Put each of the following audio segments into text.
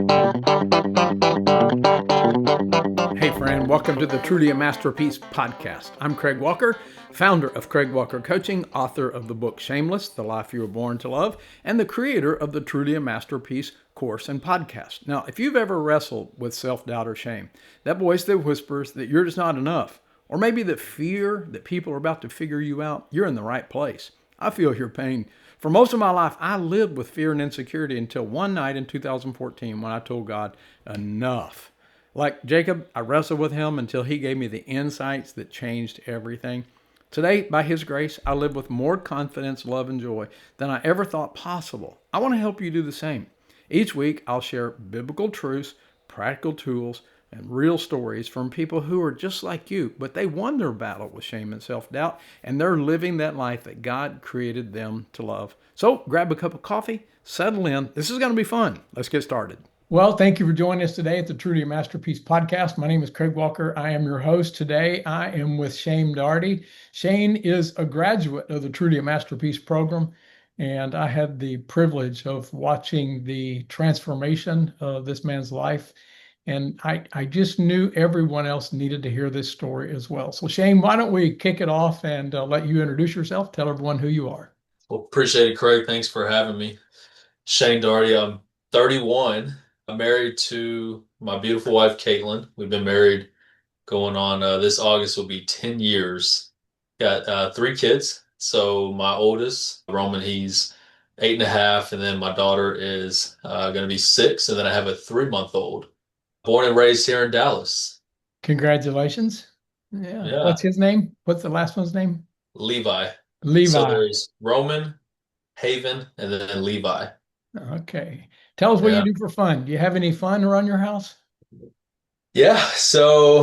Hey friend, welcome to the Truly a Masterpiece podcast. I'm Craig Walker, founder of Craig Walker Coaching, author of the book Shameless, The Life You Were Born to Love, and the creator of the Truly a Masterpiece course and podcast. Now, if you've ever wrestled with self-doubt or shame, that voice that whispers that you're just not enough, or maybe the fear that people are about to figure you out, you're in the right place. I feel your pain. For most of my life, I lived with fear and insecurity until one night in 2014 when I told God, enough. Like Jacob, I wrestled with him until he gave me the insights that changed everything. Today, by his grace, I live with more confidence, love, and joy than I ever thought possible. I want to help you do the same. Each week, I'll share biblical truths, practical tools, and real stories from people who are just like you, but they won their battle with shame and self-doubt, and they're living that life that God created them to love. So grab a cup of coffee, settle in. This is going to be fun. Let's get started. Well, thank you for joining us today at the Truly a Masterpiece podcast. My name is Craig Walker. I am your host today. I am with Shane Doherty. Shane is a graduate of the Truly a Masterpiece program, and I had the privilege of watching the transformation of this man's life. And I just knew everyone else needed to hear this story as well. So Shane, why don't we kick it off and let you introduce yourself, tell everyone who you are. Well, appreciate it, Craig. Thanks for having me. Shane Doherty, I'm 31. I'm married to my beautiful wife, Caitlin. We've been married going on this August will be 10 years. Got three kids. So my oldest, Roman, he's 8.5, and then my daughter is going to be 6, and then I have a 3-month-old. Born and raised here in Dallas. Congratulations. Yeah. Yeah, What's his name? What's the last one's name? Levi. So Levi. there's Roman, Haven, and then Levi. Okay. Tell us what you Yeah. do for fun. Do you have any fun around your house? Yeah, so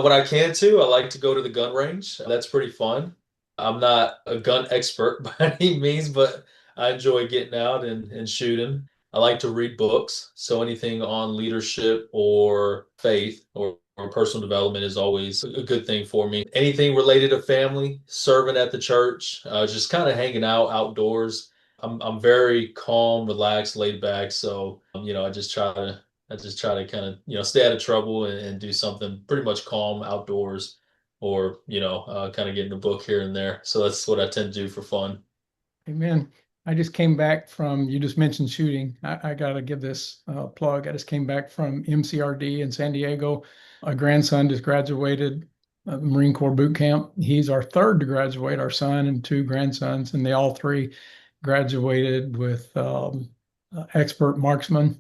when I can too, I like to go to the gun range. That's pretty fun. I'm not a gun expert by any means, but I enjoy getting out and shooting. I like to read books, so anything on leadership or faith or personal development is always a good thing for me. Anything related to family, serving at the church, just kind of hanging out outdoors. I'm very calm, relaxed, laid back, so I just try to kind of, stay out of trouble and do something pretty much calm outdoors or, kind of getting a book here and there. So that's what I tend to do for fun. Amen. I just came back from, you just mentioned shooting. I got to give this plug. I just came back from MCRD in San Diego. My grandson just graduated Marine Corps boot camp. He's our third to graduate, our son and two grandsons, and they all three graduated with expert marksman.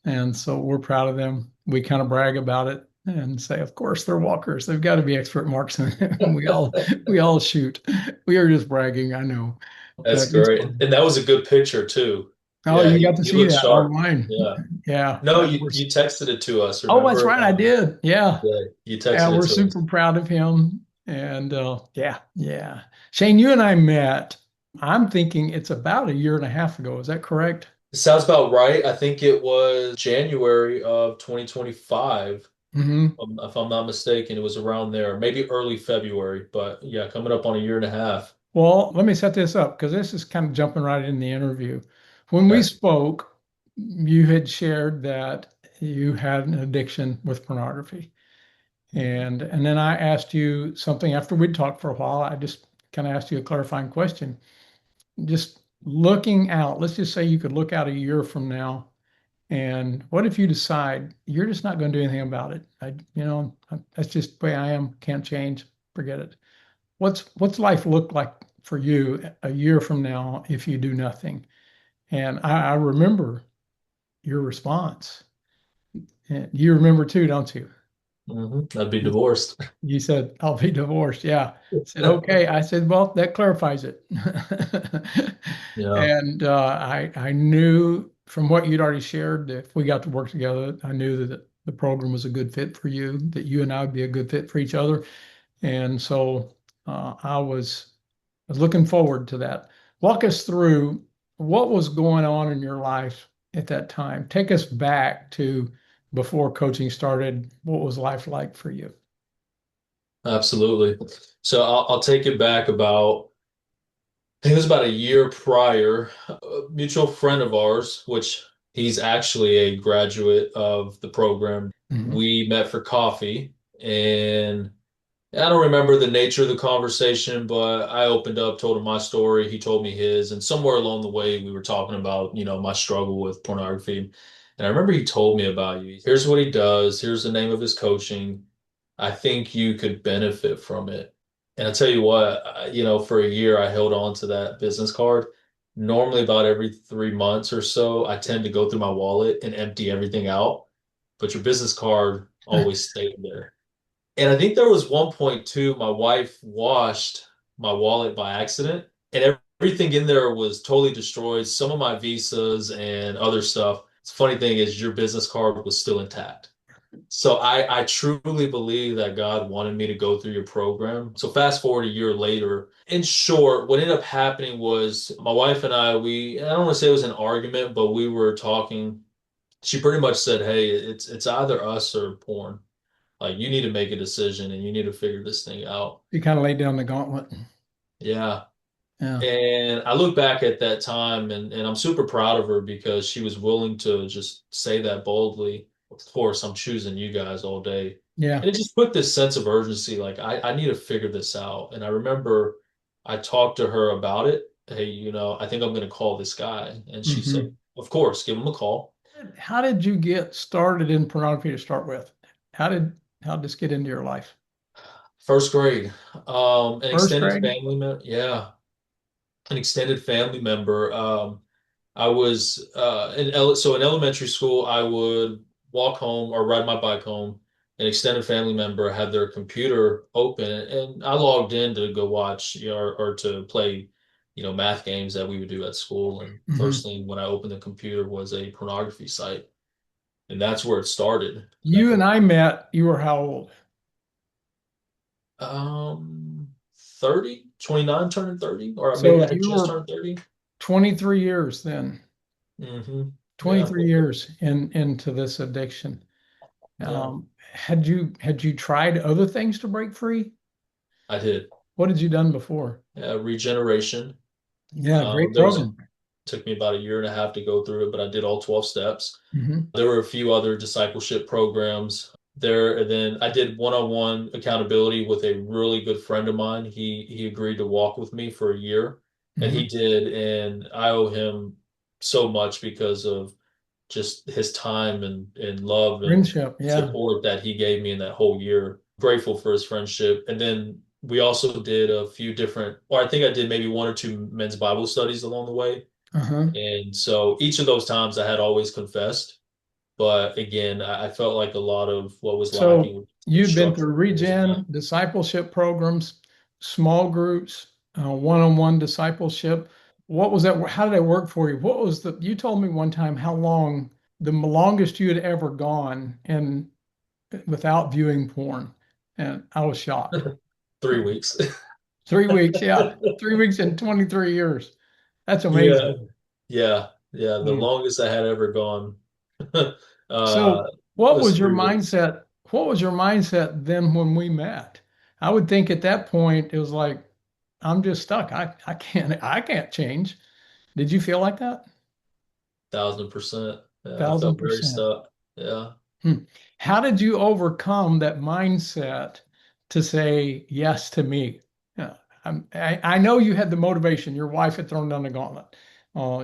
And so we're proud of them. We kind of brag about it and say, of course, they're walkers. They've got to be expert marksmen. we all shoot. We are just bragging, I know. But That's it's great. fun. And that was a good picture too. Oh, Yeah, you he, got to he see looked that sharp. online. Yeah. Yeah. No, you texted it to us, Oh, that's remember? right. I did. Yeah. Yeah, you Yeah. texted it We're to us. super proud of him. And yeah, yeah. Shane, you and I met, I'm thinking it's about a year and a half ago. Is that correct? It sounds about right. I think it was January of 2025. Hmm. If I'm not mistaken, it was around there, maybe early February, but yeah, coming up on a year and a half. Well, let me set this up because this is kind of jumping right in the interview. When we Okay. spoke, you had shared that you had an addiction with pornography. And then I asked you something after we'd talked for a while. I just kind of asked you a clarifying question. Just looking out, let's just say you could look out a year from now, and what if you decide you're just not going to do anything about it? That's just the way I am, can't change, forget it. What's life look like for you a year from now if you do nothing? And I remember your response. And you remember too, don't you? I'd be divorced. You said, I'll be divorced. Yeah. I said, okay. I said, well, that clarifies it. Yeah, And I knew from what you'd already shared that if we got to work together, I knew that the program was a good fit for you, that you and I would be a good fit for each other. And so I was looking forward to that. Walk us through what was going on in your life at that time. Take us back to before coaching started. What was life like for you? absolutely. So I'll take it back I think it was about a year prior. A mutual friend of ours, which He's actually a graduate of the program. Hmm. We met for coffee, and I don't remember the nature of the conversation, but I opened up, told him my story. He told me his, and somewhere along the way, we were talking about, my struggle with pornography. And I remember he told me about you. Here's what he does. Here's the name of his coaching. I think you could benefit from it. And I tell you what, for a year, I held on to that business card. Normally, about every 3 months or so, I tend to go through my wallet and empty everything out, but your business card always stayed there. And I think there was one point too, my wife washed my wallet by accident, and everything in there was totally destroyed. Some of my visas and other stuff. The funny thing is, your business card was still intact. So I truly believe that God wanted me to go through your program. So fast forward a year later. In short, what ended up happening was my wife and I don't want to say it was an argument, but we were talking. She pretty much said, "Hey, it's either us or porn. Like you need to make a decision and you need to figure this thing out." You kind of laid down the gauntlet. Yeah. Yeah. And I look back at that time and I'm super proud of her because she was willing to just say that boldly. Of course, I'm choosing you guys all day. Yeah. And it just put this sense of urgency, like I need to figure this out. And I remember I talked to her about it. Hey, I think I'm going to call this guy. And she said, Hmm. of course, give him a call. How did you get started in pornography to start with? How did this get into your life? First grade. An First extended grade? family member. Yeah, an extended family member. I was in elementary school. I would walk home or ride my bike home. An extended family member had their computer open, and I logged in to go watch, or to play, math games that we would do at school. And first Hmm. thing when I opened the computer was a pornography site, and that's where it started. You and I met, you were how old? Um, 30, 29, turning 30, or maybe So I had you just were turned 30. 23 years then, Yeah, 23 years into this addiction. yeah, Had you tried other things to break free? I did. What had you done before? Regeneration. Yeah, great There was program. took me about a year and a half to go through it, but I did all 12 steps. Hmm. There were a few other discipleship programs there, and then I did one-on-one accountability with a really good friend of mine. He agreed to walk with me for a year, and he Hmm. did, and I owe him so much because of just his time and love and Friendship, yeah. support that he gave me in that whole year. Grateful for his friendship. And then we also did a few different, or I think I did maybe one or two men's Bible studies along the way. Uh-huh. And so each of those times I had always confessed. But again, I felt like a lot of what was lacking So was the you've been structure. through It was not. regen, discipleship programs, small groups, one-on-one discipleship. What was that? How did that work for you? You told me one time how long, the longest you had ever gone and without viewing porn. And I was shocked. 3 weeks. 3 weeks, yeah. 3 weeks in 23 years. That's Yeah. amazing. Yeah. The Hmm. longest I had ever gone. So Was 3 weeks. What was your mindset then when we met? I would think at that point it was like, I'm just stuck. I can't change. Did you feel like that? 1,000%. Yeah, I Thousand felt very percent. stuck. Yeah. Hmm. How did you overcome that mindset to say yes to me? Yeah, I know you had the motivation. Your wife had thrown down the gauntlet.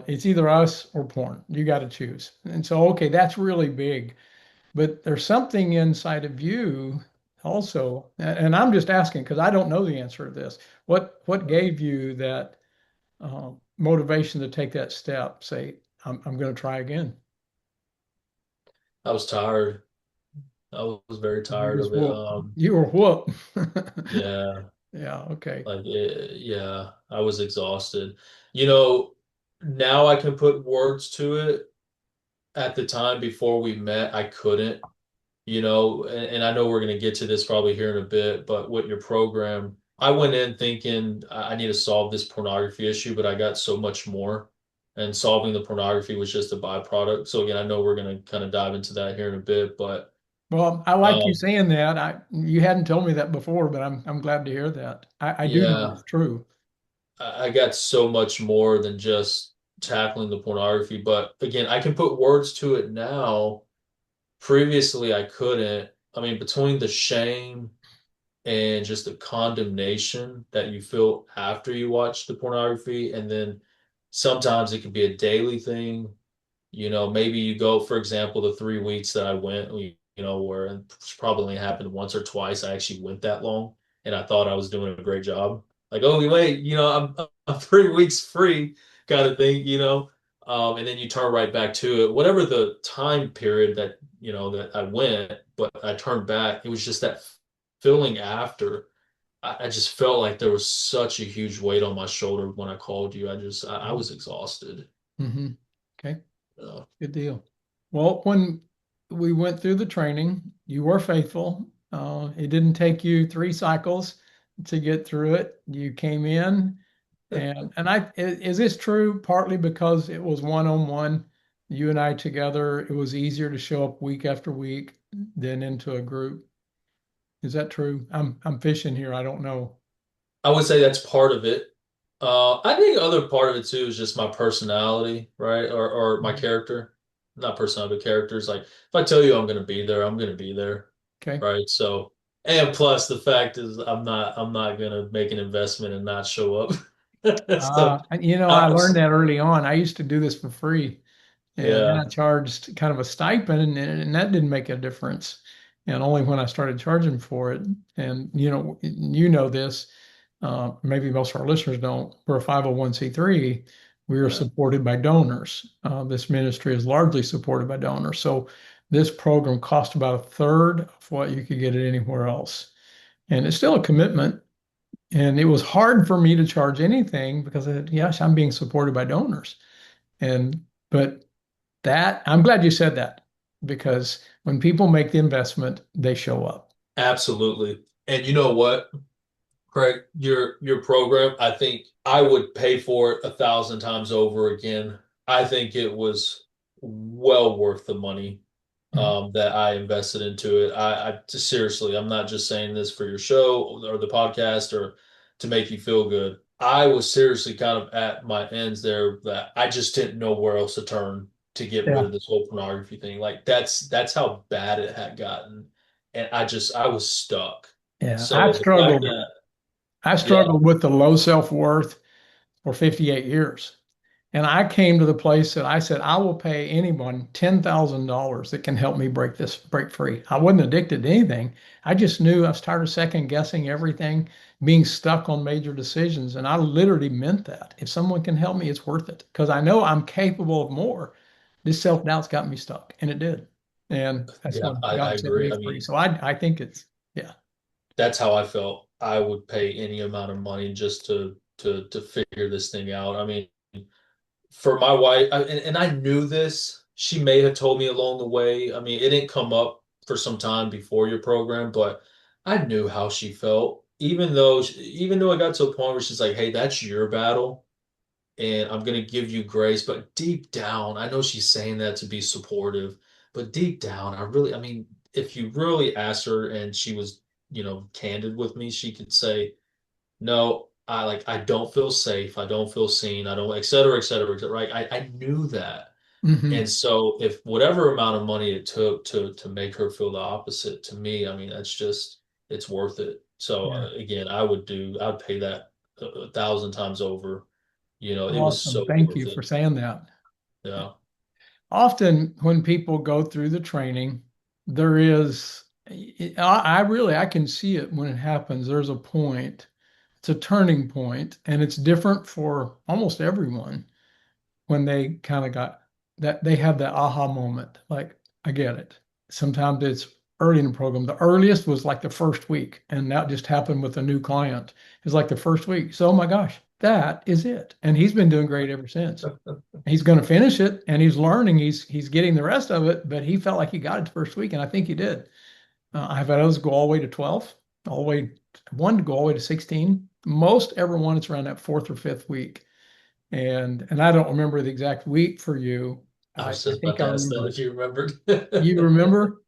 It's either us or porn. You got to choose. And so, okay, that's really big. But there's something inside of you also, and I'm just asking because I don't know the answer to this. What gave you that motivation to take that step? Say, I'm going to try again. I was tired. I was very You tired was of it. whooped. You were whooped. Yeah, Yeah. Okay. yeah, I was exhausted. You know, now I can put words to it. At the time before we met, I couldn't, and I know we're going to get to this probably here in a bit, but with your program, I went in thinking I need to solve this pornography issue, but I got so much more. And solving the pornography was just a byproduct. So again, I know we're going to kind of dive into that here in a bit, but Well, I like you um, saying that. You hadn't told me that before, but I'm glad to hear that. I do know yeah, it's true. I got so much more than just. tackling the pornography. But again, I can put words to it now. Previously, I couldn't. I mean, between the shame and just the condemnation that you feel after you watch the pornography, and then sometimes it can be a daily thing. Maybe you go, for example, the 3 weeks that I went, where it's probably only happened once or twice. I actually went that long, and I thought I was doing a great job. Like, oh wait, I'm 3 weeks free, kind of thing, and then you turn right back to it. Whatever the time period that I went, but I turned back. It was just that feeling after. I just felt like there was such a huge weight on my shoulder when I called you. I was exhausted. Mm-hmm. Okay, Uh, good deal. Well, when we went through the training, you were faithful. It didn't take you 3 cycles to get through it. You came in, and is this true? Partly because it was one-on-one, you and I together. It was easier to show up week after week than into a group. Is that true? I'm fishing here. I don't know. I would say that's part of it. I think other part of it too is just my personality, right? Or my Mhm. character. Not personality, but characters. Like if I tell you I'm gonna be there, I'm gonna be there. Okay. Right. So and plus the fact is I'm not gonna make an investment and not show up. So I I, learned that early on. I used to do this for free. And then yeah, I charged kind of a stipend, and that didn't make a difference. And only when I started charging for it, and you know this, maybe most of our listeners don't. We're a 501(c)(3). We are yeah, supported by donors. This ministry is largely supported by donors. So this program cost about a third of what you could get it anywhere else. And it's still a commitment. And it was hard for me to charge anything because, yes, I'm being supported by donors. And but that I'm glad you said that because when people make the investment, they show up. absolutely. And you know what? Craig, your program, I think I would pay for it 1,000 times over again. I think it was well worth the money Mhm. that I invested into it. Seriously, I'm not just saying this for your show or the podcast or to make you feel good. I was seriously kind of at my ends there that I just didn't know where else to turn to get rid Yeah, of this whole pornography thing. Like that's how bad it had gotten, and I was stuck. yeah. So the fact that I yeah, struggled with the low self-worth for 58 years. And I came to the place that I said, I will pay anyone $10,000 that can help me break free. I wasn't addicted to anything. I just knew I was tired of second guessing everything, being stuck on major decisions. And I literally meant that. If someone can help me, it's worth it because I know I'm capable of more. This self-doubt's got me stuck, and it did. And that's yeah, when I God set agree. me I free. mean, So I think yeah. that's how I felt. I would pay any amount of money just to figure this thing out. I mean, for my wife, and I knew this. She may have told me along the way. I mean, it didn't come up for some time before your program, but I knew how she felt. Even though it got to a point where she's like, "Hey, that's your battle, and I'm gonna give you grace." But deep down, I know she's saying that to be supportive, but deep down, I mean, if you really asked her and she was, candid with me, she could say, no, I don't feel safe. I don't feel seen. I don't, et cetera, et cetera, et cetera. Right? I knew that. Hmm. And so if whatever amount of money it took to make her feel the opposite to me, I mean, it's worth it. So Yeah. again, I'd pay that 1,000 times over. It was Awesome. so Thank worth you it. for saying that. Yeah. Often when people go through the training, there is, I can see it when it happens. There's a point, it's a turning point, and it's different for almost everyone when they kind of got that, they have that aha moment. Like, I get it. Sometimes it's early in the program. The earliest was like the first week, and that just happened with a new client. It's like the first week. So, oh my gosh, that is it. And he's been doing great ever since. He's going to finish it and he's learning. He's getting the rest of it, but he felt like he got it the first week, and I think he did. I've had others go all the way to 12, all the way one to go all the way to 16. Most everyone it's around that fourth or fifth week. And I don't remember the exact week for you. I was I just about think I to ask that remember. if you remembered. You remember?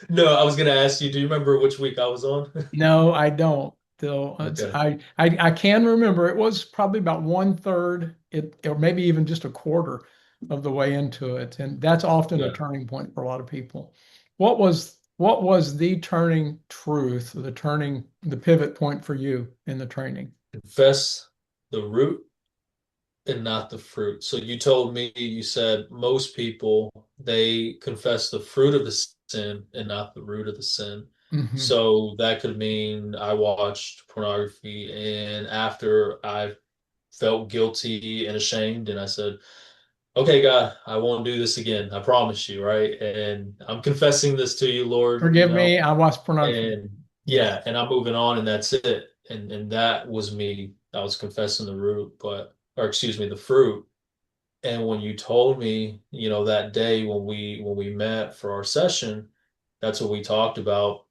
No, I was gonna ask you, do you remember which week I was on? No, I don't. Though Okay. I can remember it was probably about one third it, or maybe even just a quarter of the way into it. And that's often a Yeah. turning point for a lot of people. What was the turning truth, the pivot point for you in the training? Confess the root and not the fruit. So you told me, you said most people, they confess the fruit of the sin and not the root of the sin. Hmm. So that could mean I watched pornography, and after I felt guilty and ashamed, and I said, okay, God, I won't do this again. I promise you, right? And I'm confessing this to you, Lord, Forgive me, I watched pornography. and Yeah. yeah, and I'm moving on, and that's it. And that was me. I was confessing the root, or excuse me, the fruit. And when you told me, that day when we met for our session, that's what we talked about.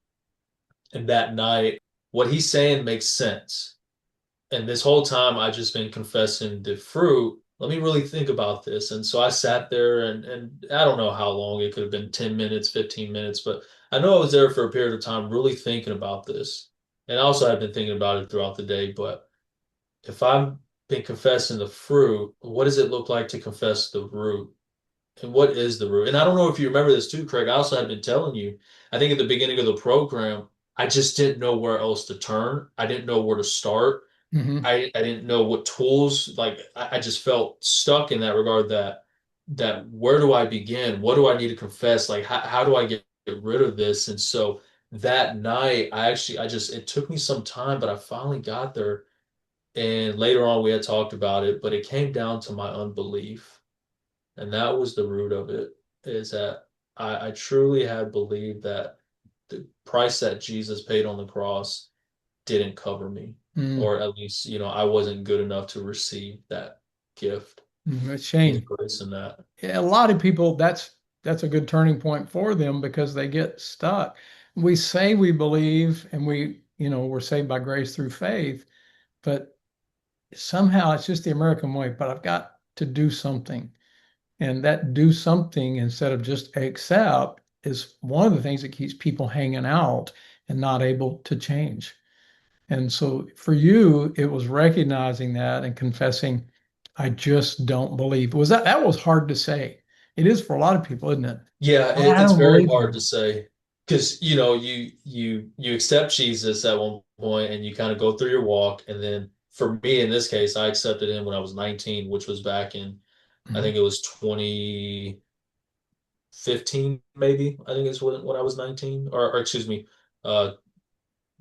And that night, what he's saying makes sense. And this whole time, I just been confessing the fruit. Let me really think about this. And so I sat there, and I don't know how long. It could have been 10 minutes, 15 minutes, but I know I was there for a period of time really thinking about this. And also I've been thinking about it throughout the day. But if I've been confessing the fruit, what does it look like to confess the root? And what is the root? And I don't know if you remember this too, Craig. I also had been telling you, I think at the beginning of the program, I just didn't know where else to turn. I didn't know where to start. Hmm. I didn't know what tools, like I just felt stuck in that regard, that where do I begin? What do I need to confess? Like how do I get rid of this? And so that night it took me some time, but I finally got there. And later on we had talked about it, but it came down to my unbelief. And that was the root of it, is that I truly had believed that the price that Jesus paid on the cross didn't cover me, Mm. or at least, I wasn't good enough to receive that gift, Mm, it's a his shame. grace in that. Yeah, a lot of people, that's a good turning point for them because they get stuck. We say we believe and we're saved by grace through faith, but somehow it's just the American way, but I've got to do something. And that do something instead of just accept is one of the things that keeps people hanging out and not able to change. And so for you, it was recognizing that and confessing, I just don't believe. That was hard to say. It is for a lot of people, isn't it? Yeah, I it's don't very believe hard him. to say because you accept Jesus at one point, and you kind of go through your walk, and then for me in this case, I accepted him when I was 19, which was back in, I Mhm. think it was 2015, maybe. I think it's when I was 19, or excuse me, uh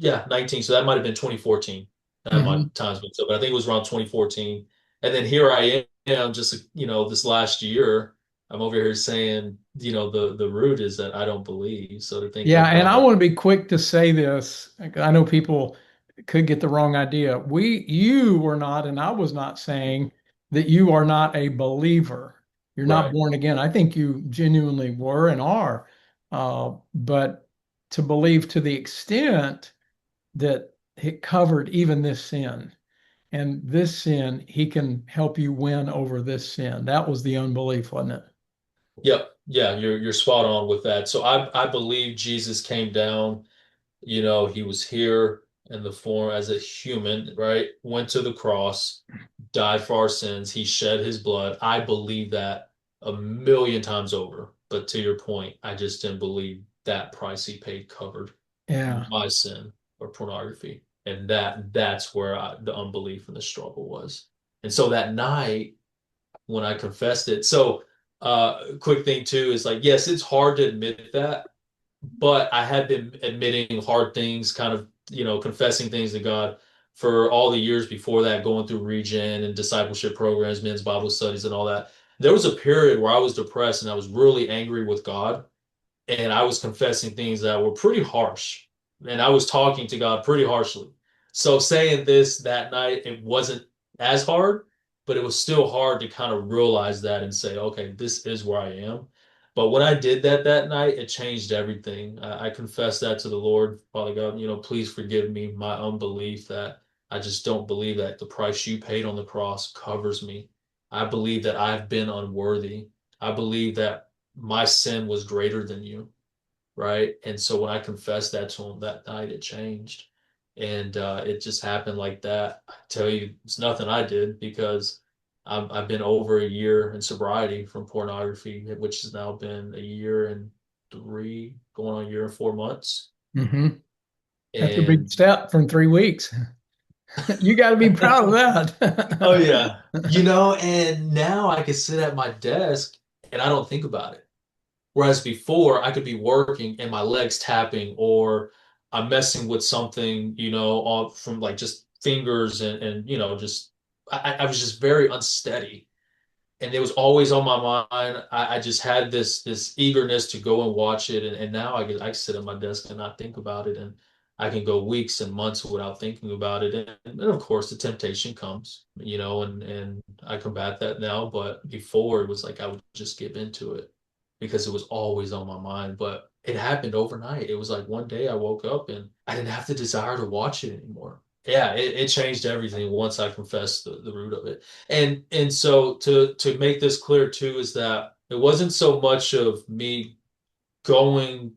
yeah, 19. So that might have been 2014. I have my Mhm. times mixed up, but I think it was around 2014. And then here I am, just this last year, I'm over here saying, the root is that I don't believe. So to think Yeah, that and God I would, want to be quick to say this. I know people could get the wrong idea. You were not, and I was not saying that you are not a believer. You're not right. born again. I think you genuinely were and are. But to believe to the extent that it covered even this sin, and this sin, he can help you win over this sin. That was the unbelief, wasn't it? Yep. Yeah, you're spot on with that. So I believe Jesus came down. He was here in the form as a human, right? Went to the cross, died for our sins. He shed his blood. I believe that a million times over. But to your point, I just didn't believe that price he paid covered Yeah. my sin or pornography. And that's where the unbelief and the struggle was. And so that night when I confessed it, so quick thing too is like, yes, it's hard to admit that, but I had been admitting hard things, kind of, confessing things to God for all the years before that, going through regen and discipleship programs, men's Bible studies, and all that. There was a period where I was depressed and I was really angry with God, and I was confessing things that were pretty harsh, and I was talking to God pretty harshly. So saying this that night, it wasn't as hard, but it was still hard to kind of realize that and say, okay, this is where I am. But when I did that night, it changed everything. I confessed that to the Lord. Father God, please forgive me my unbelief, that I just don't believe that the price you paid on the cross covers me. I believe that I've been unworthy. I believe that my sin was greater than you, right? And so when I confessed that to him that night, it changed. And it just happened like that. I tell you, it's nothing I did, because I've been over a year in sobriety from pornography, which has now been a year and going on a year and 4 months. Hmm. That's a big And step from 3 weeks. You got to be proud of oh that. yeah, and now I can sit at my desk and I don't think about it. Whereas before, I could be working and my legs tapping, or I'm messing with something, all from like just fingers and just I was just very unsteady, and it was always on my mind. I just had this eagerness to go and watch it, and now I can sit at my desk and not think about it, and I can go weeks and months without thinking about it. And of course, the temptation comes, and I combat that now. But before, it was like I would just give into it because it was always on my mind. But it happened overnight. It was like one day I woke up and I didn't have the desire to watch it anymore. Yeah, it changed everything once I confessed the root of it. And so to make this clear too is that it wasn't so much of me going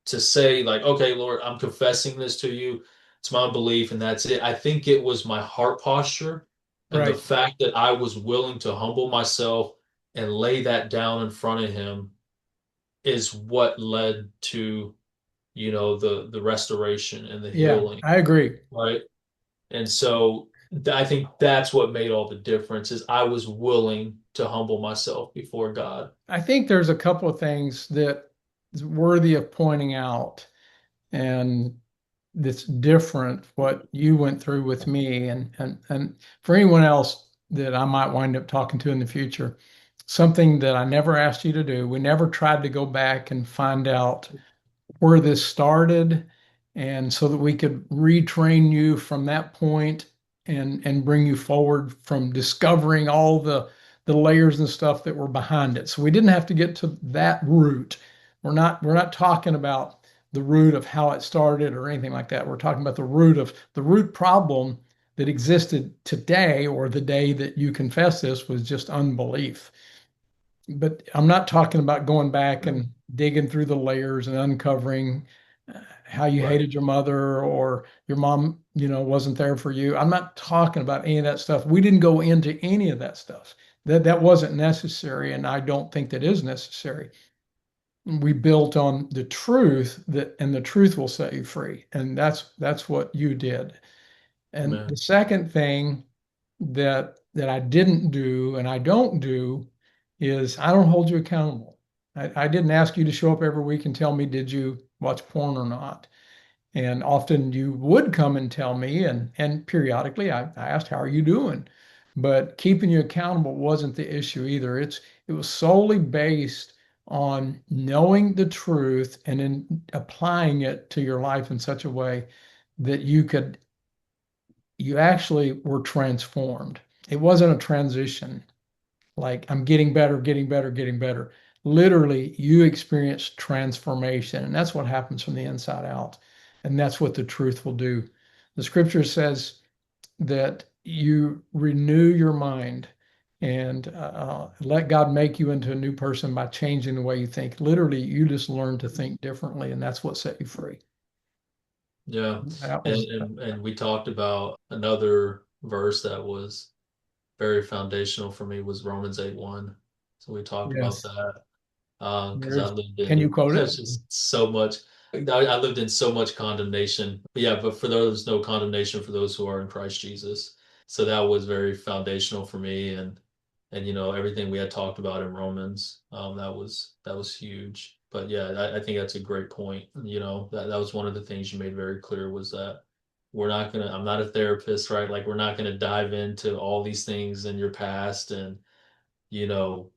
to say like, okay, Lord, I'm confessing this to you. It's my belief and that's it. I think it was my heart posture and the Right. fact that I was willing to humble myself and lay that down in front of him is what led to, the restoration and the Yeah, healing, I agree. right? And so I think that's what made all the difference is I was willing to humble myself before God. I think there's a couple of things that is worthy of pointing out, and that's different what you went through with me, and for anyone else that I might wind up talking to in the future, something that I never asked you to do. We never tried to go back and find out where this started, and so that we could retrain you from that point and bring you forward from discovering all the layers and stuff that were behind it. So we didn't have to get to that root. We're not talking about the root of how it started or anything like that. We're talking about the root problem that existed today, or the day that you confess this, was just unbelief. But I'm not talking about going back and digging through the layers and uncovering how you Right. hated your mother, or your mom, wasn't there for you. I'm not talking about any of that stuff. We didn't go into any of that stuff. That wasn't necessary, and I don't think that is necessary. We built on the truth, and the truth will set you free, and that's what you did. And the Amen. second thing that I didn't do and I don't do is I don't hold you accountable. I didn't ask you to show up every week and tell me, did you watch porn or not? And often you would come and tell me, and periodically I asked, how are you doing? But keeping you accountable wasn't the issue either. It was solely based on knowing the truth and then applying it to your life in such a way that you actually were transformed. It wasn't a transition like I'm getting better, getting better, getting better. Literally, you experience transformation, and that's what happens from the inside out. And that's what the truth will do. The scripture says that you renew your mind and let God make you into a new person by changing the way you think. Literally, you just learn to think differently, and that's what set you free. Yeah. That And, was, and and we talked about another verse that was very foundational for me was Romans 8:1. So we talked about yes. that because I There's, lived can you in quote it? there's just so much. I lived in so much condemnation. But yeah, but for those, no condemnation for those who are in Christ Jesus. So that was very foundational for me, and everything we had talked about in Romans, that was huge. But yeah, I think that's a great point. That was one of the things you made very clear was that I'm not a therapist, right? Like we're not gonna dive into all these things in your past and you know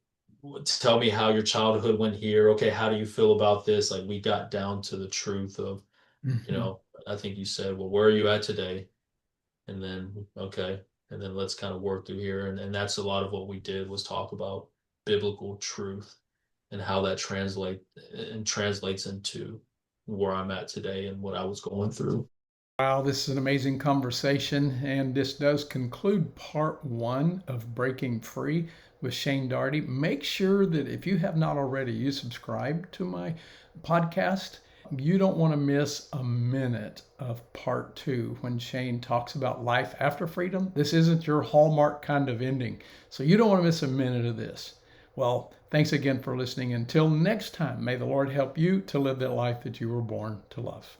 tell me how your childhood went here. Okay, how do you feel about this? Like we got down to the truth of, you Mhm. know, I think you said, well, where are you at today? And then, okay, and then let's kind of work through here. And that's a lot of what we did was talk about biblical truth and how that translates into where I'm at today and what I was going through. Wow, this is an amazing conversation, and this does conclude part one of Breaking Free with Shane Darty. Make sure that if you have not already, you subscribe to my podcast. You don't want to miss a minute of part 2 when Shane talks about life after freedom. This isn't your Hallmark kind of ending, so you don't want to miss a minute of this. Well, thanks again for listening. Until next time, may the Lord help you to live that life that you were born to love.